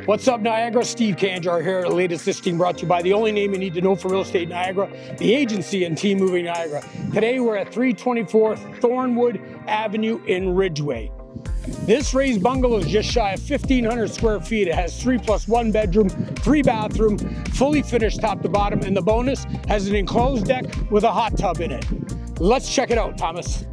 What's up, Niagara? Steve Kanjar here. The latest listing brought to you by the only name you need to know for real estate Niagara, the agency and Team Moving Niagara. Today we're at 324 Thornwood Avenue in Ridgeway. This raised bungalow is just shy of 1,500 square feet. It has 3+1 bedroom, 3 bathroom, fully finished top to bottom, and the bonus has an enclosed deck with a hot tub in it. Let's check it out, Thomas.